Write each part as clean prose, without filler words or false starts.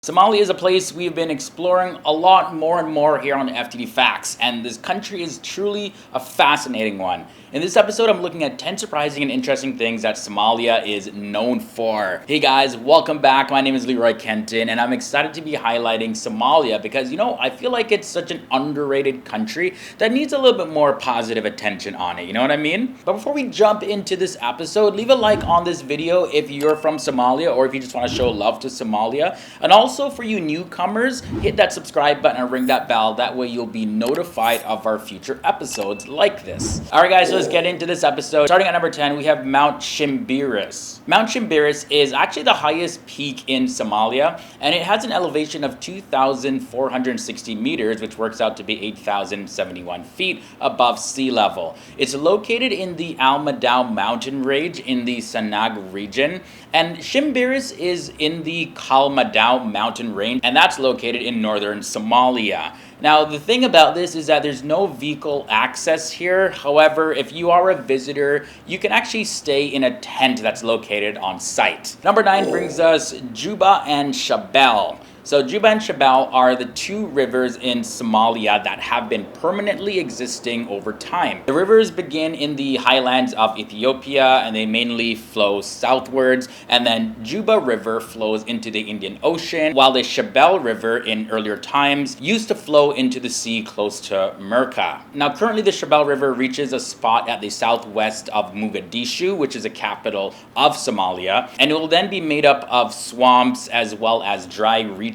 Somalia is a place we've been exploring a lot more and more here on FTD Facts, and this country is truly a fascinating one. In this episode, I'm looking at 10 surprising and interesting things that Somalia is known for. Hey guys, welcome back. My name is Leroy Kenton, and I'm excited to be highlighting Somalia because, I feel like it's such an underrated country that needs a little bit more positive attention on it, you know what I mean? But before we jump into this episode, leave a like on this video if you're from Somalia or if you just want to show love to Somalia. And also for you newcomers, hit that subscribe button and ring that bell. That way you'll be notified of our future episodes like this. Alright guys, so let's get into this episode. Starting at number 10, we have Mount Shimbiris. Mount Shimbiris is actually the highest peak in Somalia, and it has an elevation of 2,460 meters, which works out to be 8,071 feet above sea level. It's located in the Al Madao mountain range in the Sanag region, and Shimbiris is in the Kal Madao mountain range, and that's located in northern Somalia. Now, the thing about this is that there's no vehicle access here. However, if you are a visitor, you can actually stay in a tent that's located on site. Number 9 brings us Jubba and Shabelle. So Jubba and Shabelle are the two rivers in Somalia that have been permanently existing over time. The rivers begin in the highlands of Ethiopia and they mainly flow southwards, and then Jubba River flows into the Indian Ocean, while the Shabelle River in earlier times used to flow into the sea close to Merka. Now currently the Shabelle River reaches a spot at the southwest of Mogadishu, which is the capital of Somalia, and it will then be made up of swamps as well as dry reaches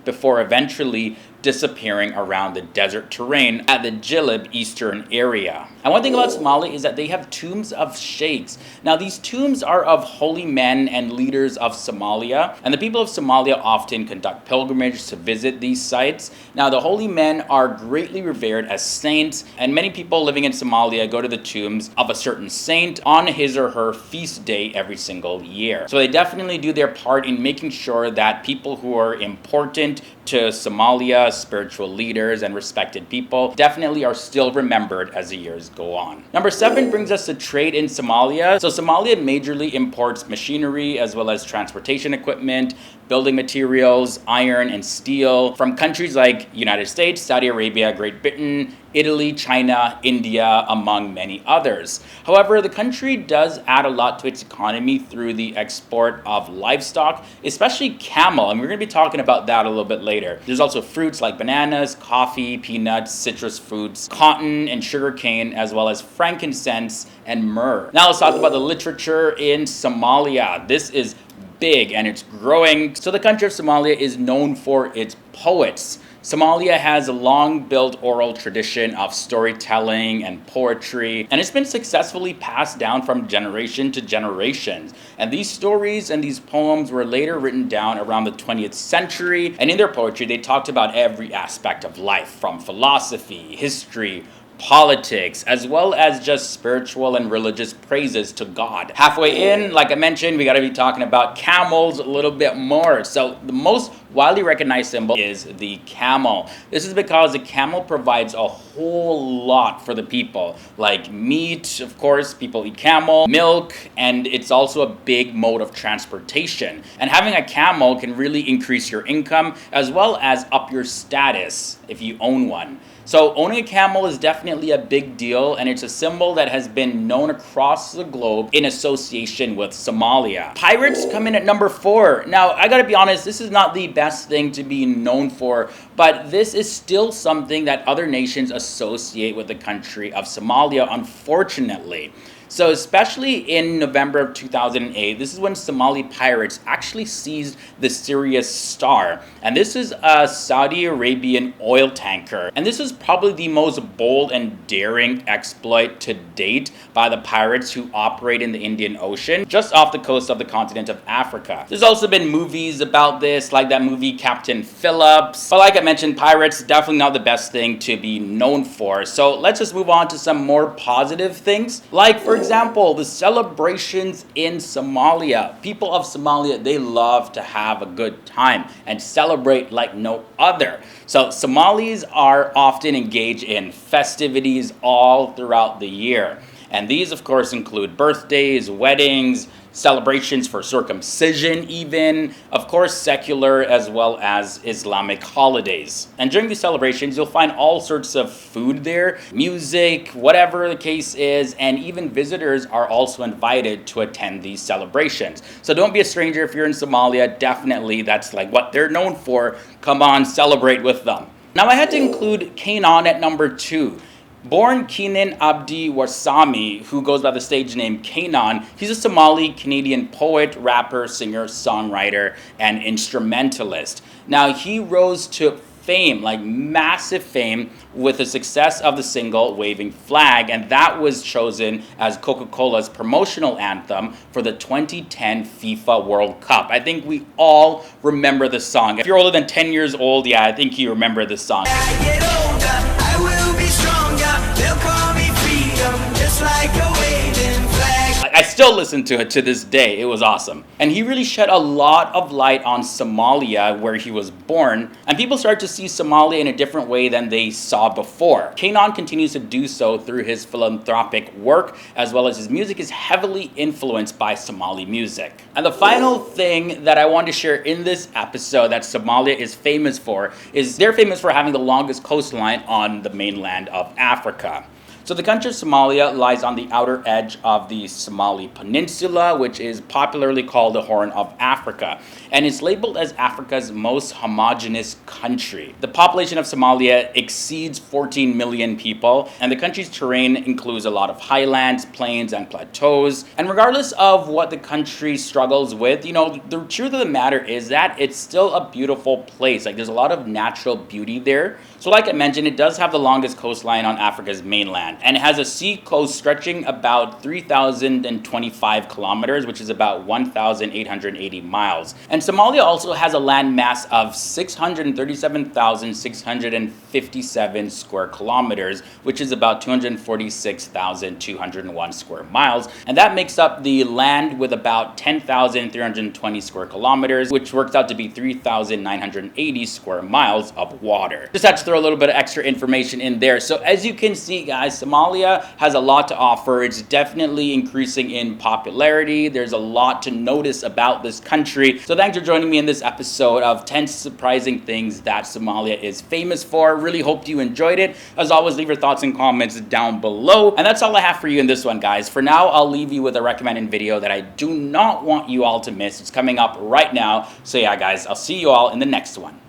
before eventually disappearing around the desert terrain at the Jilib eastern area. And one thing about Somalia is that they have tombs of sheikhs. Now these tombs are of holy men and leaders of Somalia, and the people of Somalia often conduct pilgrimages to visit these sites. Now the holy men are greatly revered as saints, and many people living in Somalia go to the tombs of a certain saint on his or her feast day every single year. So they definitely do their part in making sure that people who are important to Somalia, spiritual leaders and respected people, definitely are still remembered as the years go on. Number 7 brings us to trade in Somalia. So Somalia majorly imports machinery as well as transportation equipment, building materials, iron and steel from countries like United States, Saudi Arabia, Great Britain, Italy, China, India, among many others. However, the country does add a lot to its economy through the export of livestock, especially camel, and we're going to be talking about that a little bit later. There's also fruits like bananas, coffee, peanuts, citrus fruits, cotton and sugarcane, as well as frankincense and myrrh. Now let's talk about the literature in Somalia. This is big and it's growing. So the country of Somalia is known for its poets. Somalia has a long-built oral tradition of storytelling and poetry, and it's been successfully passed down from generation to generation. And these stories and these poems were later written down around the 20th century, and in their poetry they talked about every aspect of life, from philosophy, history, politics, as well as just spiritual and religious praises to God. Halfway in, like I mentioned, we got to be talking about camels a little bit more. So the most widely recognized symbol is the camel. This is because the camel provides a whole lot for the people, like meat, of course, people eat camel, milk, and it's also a big mode of transportation. And having a camel can really increase your income as well as up your status if you own one. So owning a camel is definitely a big deal, and it's a symbol that has been known across the globe in association with Somalia. Pirates come in at number 4. Now, I gotta be honest, this is not the best thing to be known for, but this is still something that other nations associate with the country of Somalia, unfortunately. So especially in November of 2008, this is when Somali pirates actually seized the Sirius Star. And this is a Saudi Arabian oil tanker. And this is probably the most bold and daring exploit to date by the pirates who operate in the Indian Ocean, just off the coast of the continent of Africa. There's also been movies about this, like that movie Captain Phillips. But like I mentioned, pirates definitely not the best thing to be known for. So let's just move on to some more positive things. Like, for example, the celebrations in Somalia. People of Somalia, they love to have a good time and celebrate like no other. So Somalis are often engaged in festivities all throughout the year. And these, of course, include birthdays, weddings, celebrations for circumcision even, of course secular as well as Islamic holidays. And during these celebrations, you'll find all sorts of food there, music, whatever the case is, and even visitors are also invited to attend these celebrations. So don't be a stranger if you're in Somalia. Definitely, that's like what they're known for. Come on, celebrate with them. Now I had to include Canaan at number 2. Born Kenan Abdi Warsame, who goes by the stage name Canaan, he's a Somali-Canadian poet, rapper, singer, songwriter, and instrumentalist. Now, he rose to fame, like massive fame, with the success of the single Waving Flag, and that was chosen as Coca-Cola's promotional anthem for the 2010 FIFA World Cup. I think we all remember the song. If you're older than 10 years old, yeah, I think you remember this song. As I get older, I will be stronger. They'll call me freedom, just like a waving flag. I still listen to it to this day. It was awesome. And he really shed a lot of light on Somalia, where he was born, and people started to see Somalia in a different way than they saw before. Canaan continues to do so through his philanthropic work, as well as his music is heavily influenced by Somali music. And the final thing that I want to share in this episode that Somalia is famous for is they're famous for having the longest coastline on the mainland of Africa. So the country of Somalia lies on the outer edge of the Somali Peninsula, which is popularly called the Horn of Africa, and is labeled as Africa's most homogeneous country. The population of Somalia exceeds 14 million people, and the country's terrain includes a lot of highlands, plains, and plateaus. And regardless of what the country struggles with, the truth of the matter is that it's still a beautiful place. Like, there's a lot of natural beauty there. So like I mentioned, it does have the longest coastline on Africa's mainland, and it has a sea coast stretching about 3,025 kilometers, which is about 1,880 miles. And Somalia also has a land mass of 637,657 square kilometers, which is about 246,201 square miles. And that makes up the land with about 10,320 square kilometers, which works out to be 3,980 square miles of water. Just had to throw a little bit of extra information in there. So as you can see, guys, Somalia has a lot to offer. It's definitely increasing in popularity. There's a lot to notice about this country. So thanks for joining me in this episode of 10 surprising things that Somalia is famous for. Really hope you enjoyed it. As always, leave your thoughts and comments down below. And that's all I have for you in this one, guys. For now, I'll leave you with a recommended video that I do not want you all to miss. It's coming up right now. So yeah, guys, I'll see you all in the next one.